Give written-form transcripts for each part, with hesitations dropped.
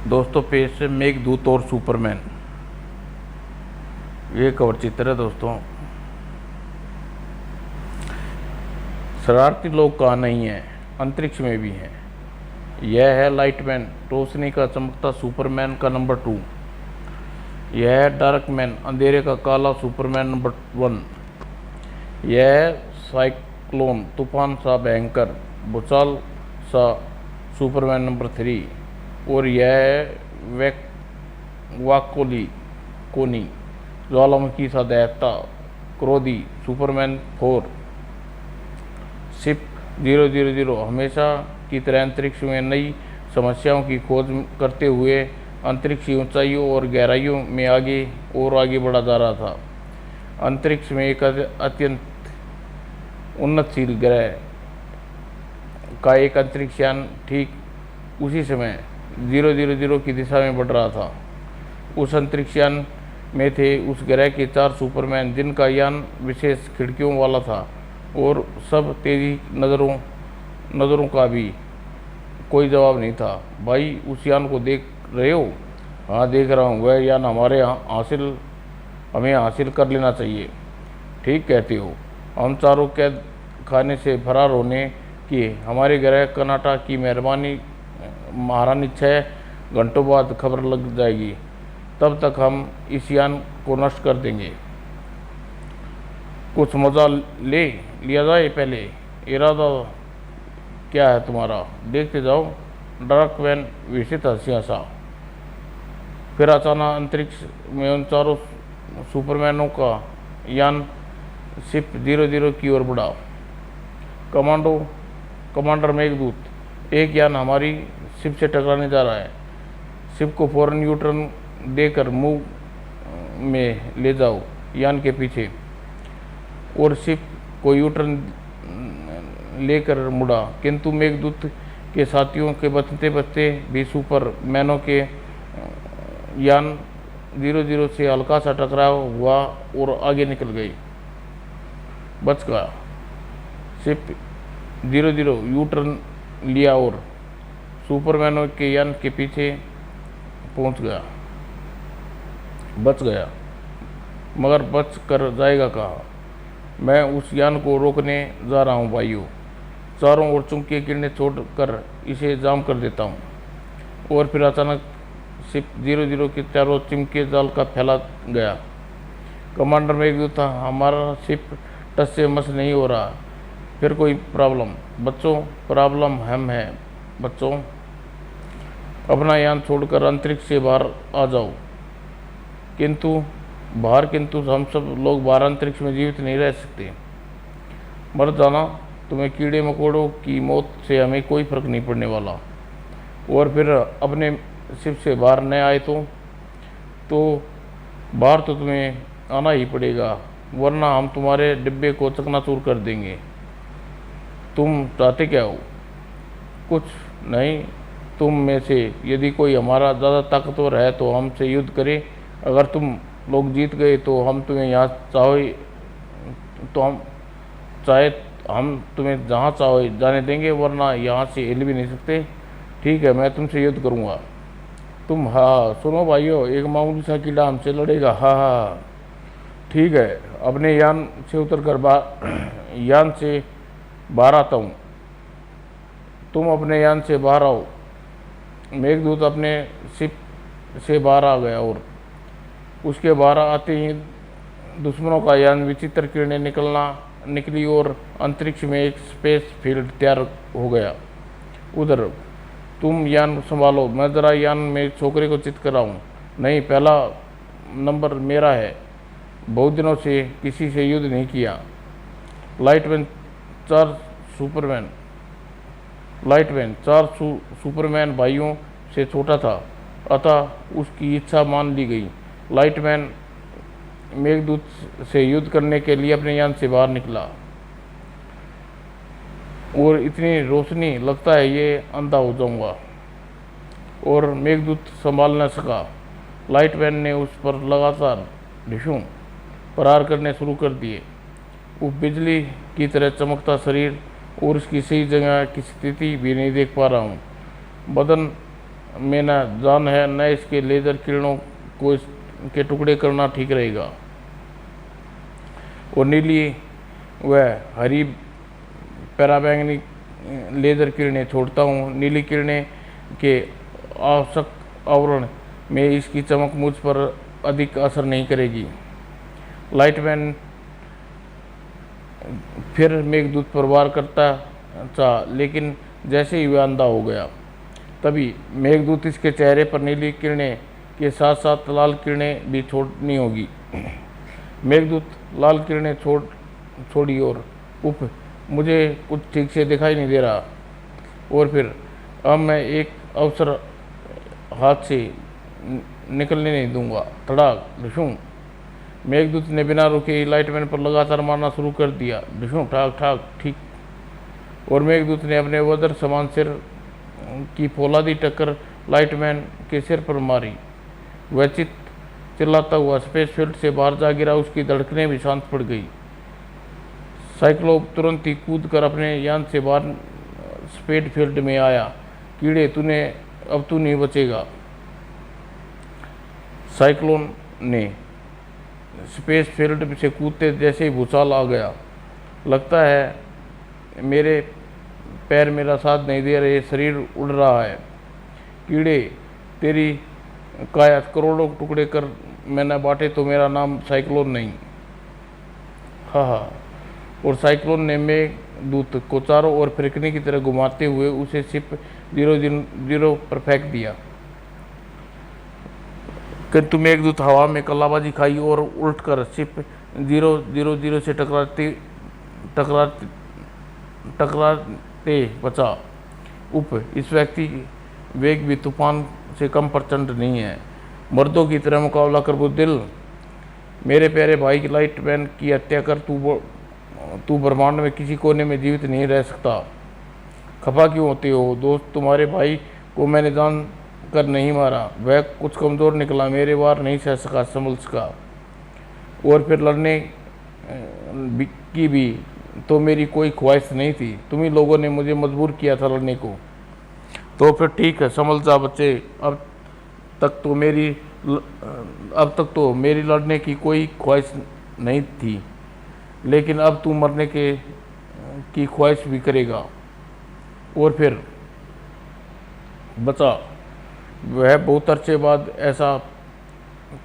दोस्तों पेज से मेघदूत और सुपरमैन, ये कवर चित्र है दोस्तों। शरारती लोग कहाँ नहीं है, अंतरिक्ष में भी हैं। यह है लाइटमैन, रोशनी का चमकता सुपरमैन का नंबर 2। यह है डार्कमैन, अंधेरे का काला सुपरमैन नंबर 1। यह है साइक्लोन, तूफान सा भयंकर भूचाल सा सुपरमैन नंबर 3। और यह है वाकोली कोनी, ज्वालामुखी सा दैत्य क्रोधी सुपरमैन 4। शिप 000 हमेशा की तरह अंतरिक्ष में नई समस्याओं की खोज करते हुए अंतरिक्ष की ऊंचाइयों और गहराइयों में आगे और आगे बढ़ा जा रहा था। अंतरिक्ष में एक अत्यंत उन्नतशील ग्रह का एक अंतरिक्ष यान ठीक उसी समय 000 की दिशा में बढ़ रहा था। उस अंतरिक्ष यान में थे उस ग्रह के 4 सुपरमैन, जिनका यान विशेष खिड़कियों वाला था और सब तेजी नज़रों का भी कोई जवाब नहीं था। भाई, उस यान को देख रहे हो? हाँ, देख रहा हूँ। वह यान हमें हासिल कर लेना चाहिए। ठीक कहते हो। हम चारों कैद खाने से फरार होने की हमारे ग्रह कनाडा की मेहरबानी महारानी 6 घंटों बाद खबर लग जाएगी। तब तक हम इस यान को नष्ट कर देंगे। कुछ मजा ले लिया जाए पहले। इरादा क्या है तुम्हारा? देखते जाओ। डार्कमैन विषित हंसी हंसा। फिर अचानक अंतरिक्ष में उन चारों सुपरमैनों का यान शिप 000 की ओर बढ़ा। कमांडर मेघदूत, एक यान हमारी शिप से टकराने जा रहा है। शिप को फौरन यू टर्न देकर मुंह में ले जाओ यान के पीछे। और शिप को यू टर्न लेकर मुड़ा, किंतु मेघदूत के साथियों के बचते भी सुपरमैनों के यान 000 से हल्का सा टकराव हुआ और आगे निकल गई। बच गया। शिप 000 यू टर्न लिया और सुपरमैनों के यान के पीछे पहुंच गया। बच गया, मगर बच कर जाएगा कहाँ? मैं उस यान को रोकने जा रहा हूँ भाइयों। चारों ओर चुंबकीय किरणें छोड़कर इसे जाम कर देता हूँ। और फिर अचानक शिप 000 के चारों चुंबकीय जाल का फैला गया। कमांडर मेघदूत, हमारा शिप टस से मस नहीं हो रहा। फिर कोई प्रॉब्लम? बच्चों, प्रॉब्लम हम है। बच्चों, अपना यान छोड़कर अंतरिक्ष से बाहर आ जाओ। किंतु हम सब लोग बाहर अंतरिक्ष में जीवित नहीं रह सकते। मर जाना, तुम्हें कीड़े मकोड़ों की मौत से हमें कोई फर्क नहीं पड़ने वाला। और फिर अपने शिप से बाहर न आए तो बाहर तो तुम्हें आना ही पड़ेगा, वरना हम तुम्हारे डिब्बे को चकनाचूर कर देंगे। तुम चाहते क्या हो? कुछ नहीं। तुम में से यदि कोई हमारा ज़्यादा ताकतवर है तो हमसे युद्ध करे। अगर तुम लोग जीत गए तो हम तुम्हें हम तुम्हें जहाँ चाहो जाने देंगे, वरना यहाँ से हिल भी नहीं सकते। ठीक है, मैं तुमसे युद्ध करूँगा। तुम? हाँ, सुनो भाइयों, एक मामूली सा कीड़ा हमसे लड़ेगा। हाँ हाँ, ठीक है। अपने यान से उतरकर यान से बाहर आता हूँ। तुम अपने यान से बाहर आओ। मेघदूत अपने शिप से बाहर आ गया और उसके बाहर आते ही दुश्मनों का यान विचित्र किरणें निकली और अंतरिक्ष में एक स्पेस फील्ड तैयार हो गया। उधर, तुम यान संभालो, मैं ज़रा यान में छोकरे को चित कर आऊँ। नहीं, पहला नंबर मेरा है। बहुत दिनों से किसी से युद्ध नहीं किया। लाइटमैन 4 सुपरमैन भाइयों से छोटा था, अतः उसकी इच्छा मान ली गई। लाइटमैन मेघदूत से युद्ध करने के लिए अपने यान से बाहर निकला। और इतनी रोशनी, लगता है ये अंधा हो जाऊंगा। और मेघदूत संभाल न सका। लाइटमैन ने उस पर लगातार ढिशूं प्रहार करने शुरू कर दिए। वो बिजली की तरह चमकता शरीर और उसकी सही जगह की स्थिति भी नहीं देख पा रहा हूँ। बदन में न जान है न इसके लेज़र किरणों को इसके टुकड़े करना ठीक रहेगा। और नीली व हरी पैराबैंगनी लेज़र किरणें छोड़ता हूँ। नीली किरणें के आवश्यक आवरण में इसकी चमक मुझ पर अधिक असर नहीं करेगी। लाइटमैन फिर मेघदूत पर वार करता चाहा, लेकिन जैसे ही वह अंधा हो गया तभी मेघदूत इसके चेहरे पर नीली किरणें के साथ साथ लाल किरणें भी छोड़नी होगी। मेघदूत लाल किरणें छोड़ी और उफ, मुझे कुछ ठीक से दिखाई नहीं दे रहा। और फिर अब मैं एक अवसर हाथ से निकलने नहीं दूंगा। धड़ाक ढिशूं, मेघदूत ने बिना रुके लाइटमैन पर लगातार मारना शुरू कर दिया। ढिशूं ठाक ठाक ठीक। और मेघदूत ने अपने वज्र समान सिर की फौलादी टक्कर लाइटमैन के सिर पर मारी। वह चिल्लाता हुआ स्पेस फील्ड से बाहर जा गिरा। उसकी धड़कनें भी शांत पड़ गई। साइक्लोप तुरंत ही कूद कर अपने यान से बाहर स्पेस फील्ड में आया। कीड़े, अब तू नहीं बचेगा। साइक्लोन ने स्पेस फील्ड से कूदते जैसे ही भूचाल आ गया। लगता है मेरे पैर मेरा साथ नहीं दे रहे, शरीर उड़ रहा है। कीड़े, तेरी काया करोड़ों टुकड़े कर मैंने बांटे तो मेरा नाम साइक्लोन नहीं। हा। और साइक्लोन ने मेघदूत को चारों ओर फिरकने की तरह घुमाते हुए उसे शिप 000 पर फेंक दिया। किंतु मेघदूत हवा में कल्लाबाजी खाई और उलटकर शिप 000 से टकराते बचा। उप, इस व्यक्ति वेग भी तूफान से कम प्रचंड नहीं है। मर्दों की तरह मुकाबला कर बुज़दिल। मेरे प्यारे भाई की लाइटमैन की हत्या कर तू ब्रह्मांड में किसी कोने में जीवित नहीं रह सकता। खफा क्यों होते हो दोस्त? तुम्हारे भाई को मैंने जान कर नहीं मारा। वह कुछ कमज़ोर निकला, मेरे वार नहीं सह सका, संभल सका। और फिर लड़ने की भी तो मेरी कोई ख्वाहिश नहीं थी। तुम ही लोगों ने मुझे मजबूर किया था लड़ने को। तो फिर ठीक है, संभल जा बच्चे। अब तक तो मेरी लड़ने की कोई ख्वाहिश नहीं थी, लेकिन अब तू मरने की ख्वाहिश भी करेगा। और फिर बचा। वह बहुत अरसे बाद ऐसा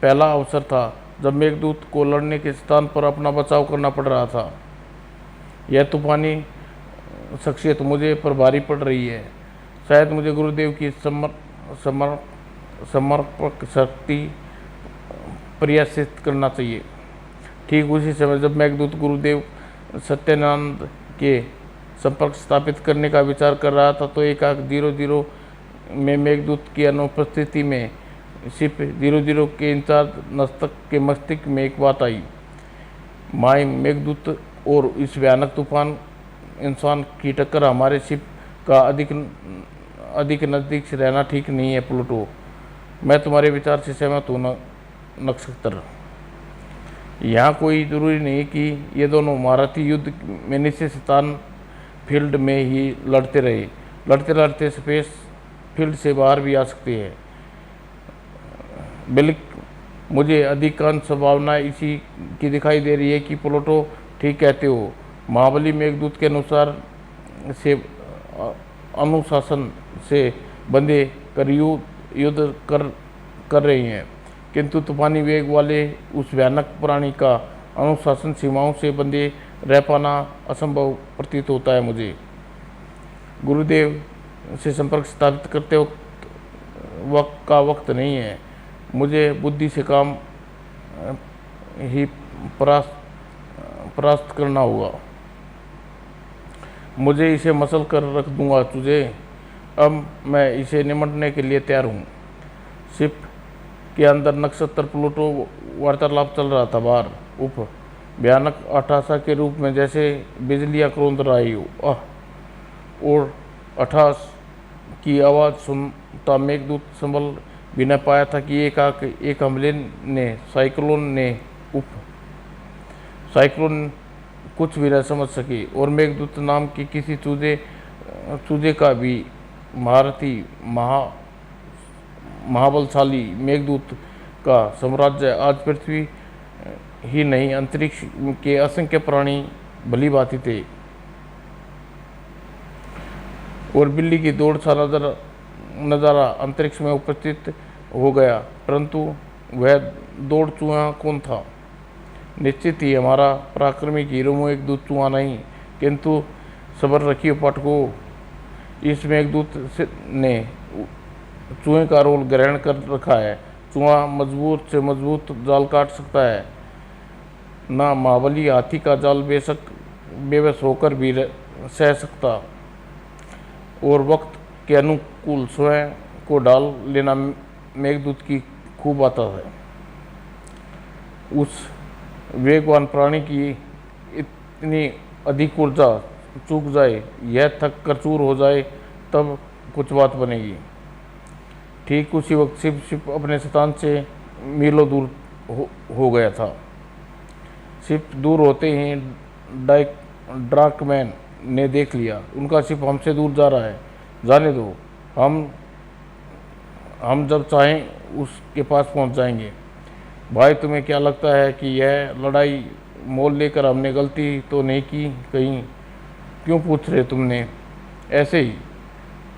पहला अवसर था जब मेघदूत को लड़ने के स्थान पर अपना बचाव करना पड़ रहा था। यह तूफानी शख्सियत मुझे पर भारी पड़ रही है। शायद मुझे गुरुदेव की समर्पक शक्ति प्रयासित करना चाहिए। ठीक उसी समय जब मेघदूत गुरुदेव सत्यानंद के संपर्क स्थापित करने का विचार कर रहा था तो एकाएक 00 में मेघदूत की अनुपस्थिति में शिप 00 के इंचार्ज नस्तक के मस्तिष्क में एक बात आई। माई, मेघदूत और इस भयानक तूफान इंसान की टक्कर हमारे शिप का अधिक नज़दीक से रहना ठीक नहीं है प्लूटो। मैं तुम्हारे विचार से सहमत हूँ नक्षत्र। यहाँ कोई ज़रूरी नहीं कि ये दोनों महारथी युद्ध में निश्चित स्थान फील्ड में ही लड़ते रहे। लड़ते लड़ते स्पेस फील्ड से बाहर भी आ सकते हैं। बल्कि मुझे अधिकांश संभावना इसी की दिखाई दे रही है कि प्लूटो ठीक कहते हो। महाबली मेघदूत के अनुशासन से बंधे कर युद्ध कर रही हैं, किंतु तूफानी वेग वाले उस भयानक प्राणी का अनुशासन सीमाओं से बंधे रह पाना असंभव प्रतीत होता है मुझे। गुरुदेव से संपर्क स्थापित करते वक्त नहीं है। मुझे बुद्धि से काम ही परास्त करना होगा। मुझे इसे मसल कर रख दूंगा तुझे। अब मैं इसे निमटने के लिए तैयार हूँ। शिप के अंदर नक्षत्र प्लूटो वार्तालाप चल रहा था। बाहर उप भयानक अठासा के रूप में जैसे बिजलियाँ क्रोंद रही हो। और अठास की आवाज़ सुनता मेघदूत संभल भी न पाया था कि एक हमले ने साइक्लोन कुछ भी न समझ सके। और मेघदूत नाम की किसी चूजे का भी महारथी महाबलशाली मेघदूत का साम्राज्य आज पृथ्वी ही नहीं, अंतरिक्ष के असंख्य प्राणी भली भांति थे। और बिल्ली की दौड़ सा नज़ारा अंतरिक्ष में उपस्थित हो गया, परंतु वह दौड़ चूहा कौन था? निश्चित ही हमारा पराक्रमी हीरो मेघदूत चूहा नहीं, किंतु सबर रखिए पाठकों, इस मेघदूत ने चूहे का रोल ग्रहण कर रखा है। चूहा मजबूत से मजबूत जाल काट सकता है, ना महाबली हाथी का जाल बेशक बेबस होकर भी सह सकता, और वक्त के अनुकूल स्वयं को डाल लेना मेघदूत की खूब आता है। उस वेगवान प्राणी की इतनी अधिक ऊर्जा चूक जाए, यह थक कर चूर हो जाए, तब कुछ बात बनेगी। ठीक उसी वक्त शिप अपने स्थान से मीलों दूर हो गया था। शिप दूर होते ही ड्राकमैन ने देख लिया, उनका शिप हमसे दूर जा रहा है। जाने दो, हम जब चाहें उसके पास पहुंच जाएंगे। भाई, तुम्हें क्या लगता है कि यह लड़ाई मोल लेकर हमने गलती तो नहीं की कहीं? क्यों पूछ रहे तुमने? ऐसे ही,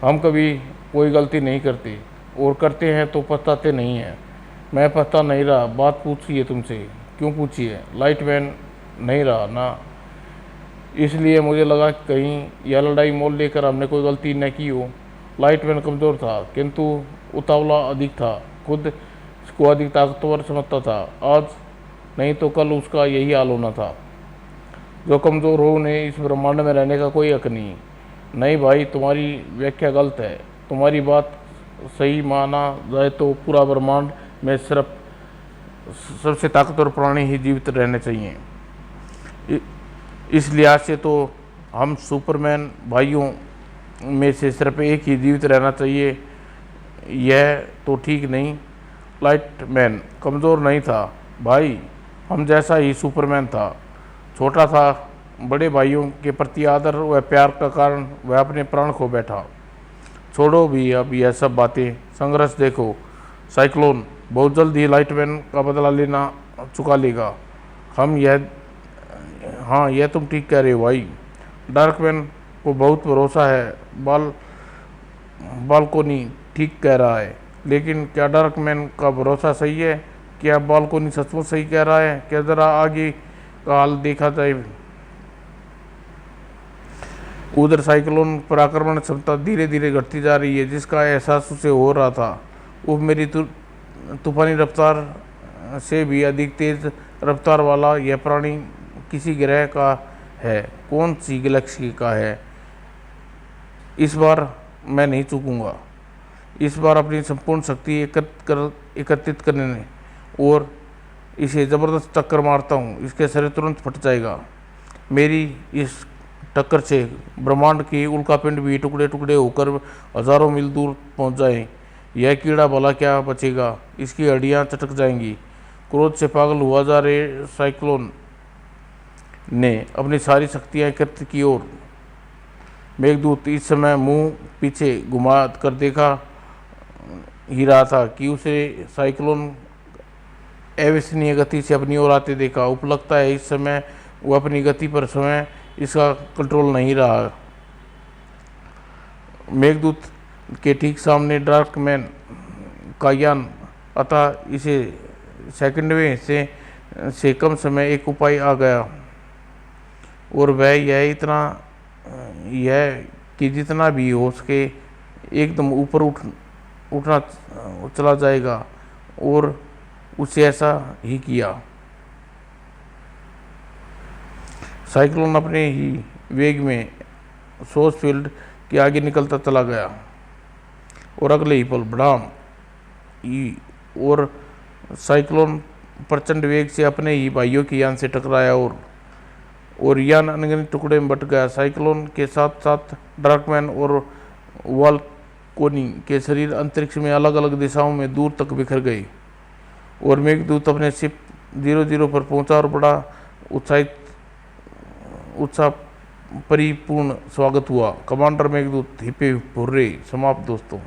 हम कभी कोई गलती नहीं करते, और करते हैं तो पछताते नहीं हैं। मैं पछता नहीं रहा, बात पूछिए तुमसे। क्यों पूछिए? लाइटमैन नहीं रहा ना, इसलिए मुझे लगा कि कहीं यह लड़ाई मोल लेकर हमने कोई गलती न की हो। लाइटमैन कमज़ोर था, किंतु उतावला अधिक था, खुद इसको अधिक ताकतवर समझता था। आज नहीं तो कल उसका यही हाल होना था। जो कमज़ोर हो उन्हें इस ब्रह्मांड में रहने का कोई हक नहीं। नहीं भाई, तुम्हारी व्याख्या गलत है। तुम्हारी बात सही माना जाए तो पूरा ब्रह्मांड में सिर्फ सबसे ताकतवर प्राणी ही जीवित रहने चाहिए। इस लिहाज से तो हम सुपरमैन भाइयों में से सिर्फ एक ही जीवित रहना चाहिए। यह तो ठीक नहीं। लाइटमैन कमज़ोर नहीं था भाई, हम जैसा ही सुपरमैन था। छोटा था, बड़े भाइयों के प्रति आदर व प्यार का कारण वह अपने प्राण खो बैठा। छोड़ो भी अब यह सब बातें, संघर्ष देखो। साइक्लोन बहुत जल्द ही लाइटमैन का बदला लेना चुका लेगा। हाँ, यह तुम ठीक कह रहे हो भाई। डार्कमैन को बहुत भरोसा है। बालकोनी ठीक कह रहा है, लेकिन क्या डार्कमैन का भरोसा सही है? क्या बालकोनी सचमुच सही कह रहा है? क्या जरा आगे का हाल देखा जाए। उधर साइक्लोन पर आक्रमण क्षमता धीरे धीरे घटती जा रही है, जिसका एहसास उसे हो रहा था। वो मेरी तूफानी रफ्तार से भी अधिक तेज रफ्तार वाला यह प्राणी किसी ग्रह का है। कौन सी गैलेक्सी का है? इस बार मैं नहीं चूकूंगा। इस बार अपनी संपूर्ण शक्ति एकत्रित करने और इसे ज़बरदस्त टक्कर मारता हूँ। इसके शरीर तुरंत फट जाएगा। मेरी इस टक्कर से ब्रह्मांड की उल्कापिंड भी टुकड़े टुकड़े होकर हजारों मील दूर पहुँच जाएं। यह कीड़ा भला क्या बचेगा, इसकी हड्डियाँ चटक जाएंगी। क्रोध से पागल हुआ जा रहे साइक्लोन ने अपनी सारी शक्तियाँ एकत्रित की और मेघदूत इस समय मुंह पीछे घुमा कर देखा ही रहा था कि उसे साइक्लोन अविश्वसनीय गति से अपनी ओर आते देखा। उपलब्धता है इस समय वो अपनी गति पर स्वयं इसका कंट्रोल नहीं रहा। मेघदूत के ठीक सामने डार्कमैन का यान, अतः इसे सेकंडवें से कम समय एक उपाय आ गया, और वह यह कि जितना भी हो सके एकदम ऊपर उठना चला जाएगा, और उसे ऐसा ही किया। साइक्लोन अपने ही वेग में सोर्स फील्ड के आगे निकलता चला गया, और अगले ही पल बढ़ाम और साइक्लोन प्रचंड वेग से अपने ही भाइयों के यान से टकराया और यान अनगिनत टुकड़े में बट गया। साइक्लोन के साथ साथ डार्कमैन और वाल्कोनी के शरीर अंतरिक्ष में अलग अलग दिशाओं में दूर तक बिखर गए, और मेघदूत अपने शिप 00 पर पहुंचा और बड़ा उत्साह परिपूर्ण स्वागत हुआ। Commander Meghdoot hip hurray. समाप्त दोस्तों।